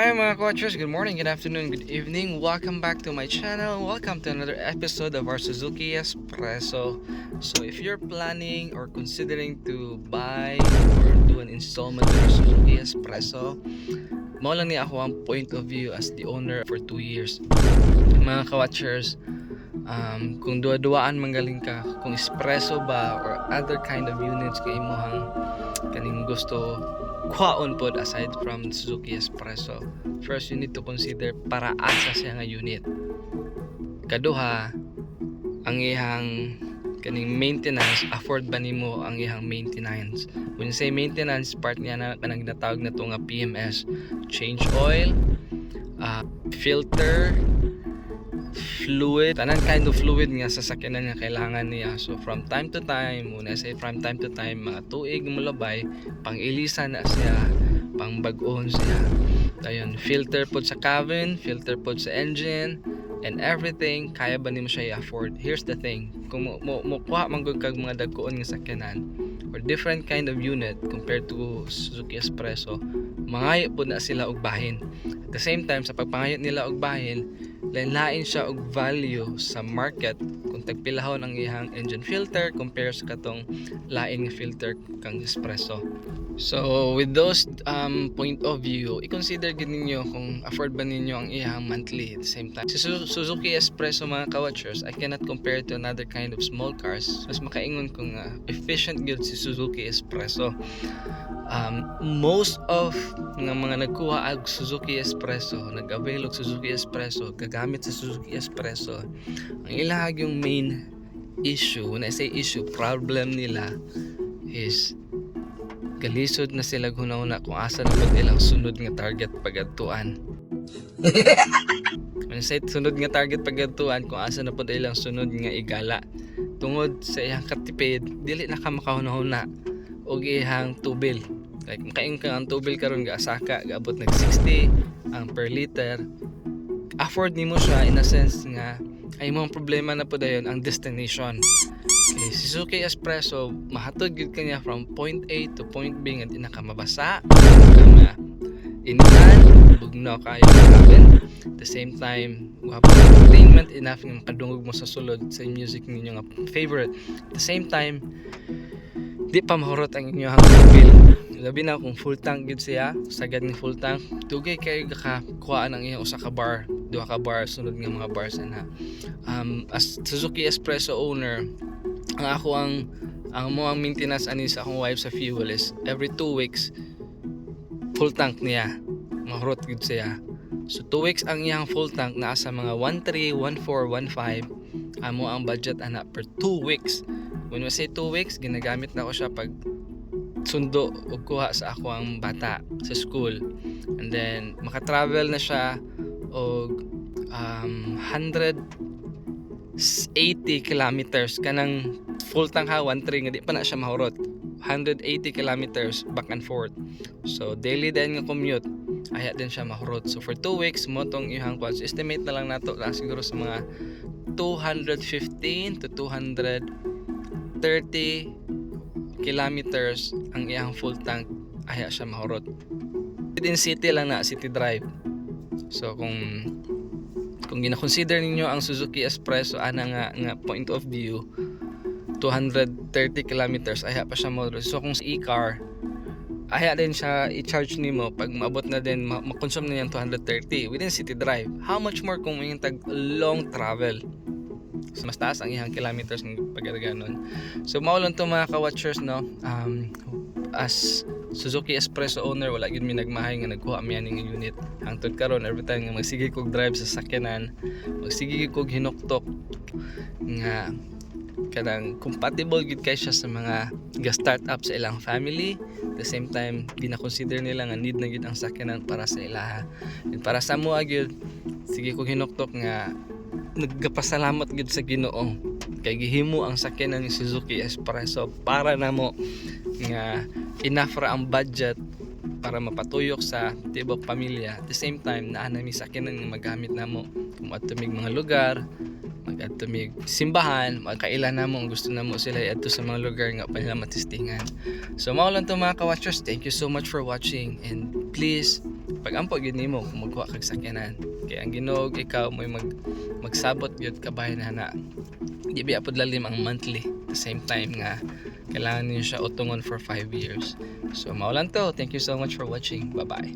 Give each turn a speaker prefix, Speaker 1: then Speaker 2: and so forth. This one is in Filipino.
Speaker 1: Hi mga coaches, good morning, good afternoon, good evening. Welcome back to my channel. Welcome to another episode of our Suzuki Espresso. So if you're planning or considering to buy or do an installment of our Suzuki Espresso, mao lang ni ako ang point of view as the owner for 2 years. Mga ka-watchers, kung duwa-duwaan manggaling ka, kung espresso ba or other kind of units kay imuhang kaning gusto kwaon pod aside from Suzuki Espresso, first you need to consider para asa siya nga unit. Kaduha, ang ihang kaning maintenance, afford ba nimo ang ihang maintenance? When you say maintenance, part niya na kanang ginatawag na to nga PMS, change oil, filter, fluid, tanan kind of fluid nga sa sakyanan nga kailangan niya. So from time to time, when I say from time to time, mga tuig mo labay, pang ilisan na siya, pang bag-on siya. Ayun, filter pod sa cabin, filter pod sa engine, and everything, kaya ba nimo siya i-afford? Here's the thing, kung mo kuha man gud kag mga dagkoon nga sakyanan or different kind of unit compared to Suzuki Espresso, mangayo po na sila og bahin. At the same time, sa pagpangayo nila og bahin, lain-lain siya og value sa market kung tagpilahon ang ihang engine filter compare sa katong lain nga filter kang espresso. So with those point of view, i-consider gid ninyo kung afford ba ninyo ang ihang monthly. At the same time, si Suzuki Espresso mga ka-watchers, I cannot compare to another kind of small cars. Mas makaingon kung efficient gid si Suzuki Espresso. Most of nga mga nagkuha og Suzuki Espresso, nag-avail og Suzuki Espresso, gagamit sa Suzuki Espresso, ang ilahag yung main issue, when I say issue, problem nila is galisod na sila hunahuna kung asa na pud ilang sunod nga target pagadtuan. When I say sunod nga target pagadtuan, kung asa na pud ilang sunod nga igala, tungod sa iyang katipid, dili na ka makahunahuna og ihang tubil. Like makaing ka ang tubil karon ga asaka gaabot nag 60 ang per liter, afford nimo siya in a sense nga ay mong problema na po dayon ang destination. Okay, si Suzuki Espresso mahatod gid kanya from point A to point B nga di na ka mabasa, nga initan, bugnaw kayo happen. At the same time, wapo entertainment enough nga makadungog mo sa sulod sa music ninyo nga favorite. At the same time, di pa mahurot ang inyong bill. Labi na kung full tank gid siya, sagad ni full tank, dugay kayo kuhaan ang iyong usa ka bar, duha ka bar, sunod nga mga bars na. As Suzuki Espresso owner, ang mo ang maintenance ani sa akong wife sa fuel is every 2 weeks full tank niya, mahurot gid siya. So 2 weeks ang iyang full tank naa sa mga 13, 14, 15 amo ang budget ana per 2 weeks. When we say 2 weeks, ginagamit na ko siya pag sundo o kuha sa ako ang bata sa school, and then makatravel na siya og 180 kilometers kanang full tank ha, 1.3 nga di pa na siya mahurot, 180 kilometers back and forth. So daily din nga commute, aya din siya mahurot. So for 2 weeks mo tong ihang quads, estimate na lang nato na siguro sa mga 215 to 230 kilometers ang iyang full tank, aya siya mahurot. Within city lang na, city drive. So kung gina-consider ninyo ang Suzuki Espresso ana nga point of view, 230 kilometers aya pa siya mahurot. So kung sa e-car, aya din siya i-charge nimo pag maabot na din makonsume na niyang 230 within city drive. How much more kung yung tag long travel? So, mas taas ang ihang kilometers ng pagkaganon. So mao lang to mga ka-watchers, no. As Suzuki Espresso owner, wala gid mi nagmahay nga nagkuha mi aning unit. Hangtod karon every time nga magsige kog drive sa sakyanan, magsige kog hinuktok nga kanang compatible gid kay siya sa mga ga-start up sa ilang family. At the same time, gina-consider nila nga need na gid ang sakyanan para sa ilaha. And para sa mo gyud, sige kog hinuktok nga nagpasalamat gid sa Ginoo kay gihimo ang sakyanan ni Suzuki Espresso para namo nga enough ra ang budget para mapatuyok sa tibok pamilya. At the same time, naa na mi sakyanan nga magamit namo kung adto mig mga lugar, mag-adto mig simbahan, magkailan namo ang gusto namo sila adto sa mga lugar nga pa nila matistingan. So mao lang to mga ka-watchers, thank you so much for watching, and please pag-ampo gyud nimo kung magkuha kag sakyanan. Kaya ang Ginoo ikaw mo'y magsabot gyud kabahin na di biya pod lalim ang monthly, the same time nga kailangan niyo siya utungon for 5 years. So mao lang to. Thank you so much for watching. Bye bye.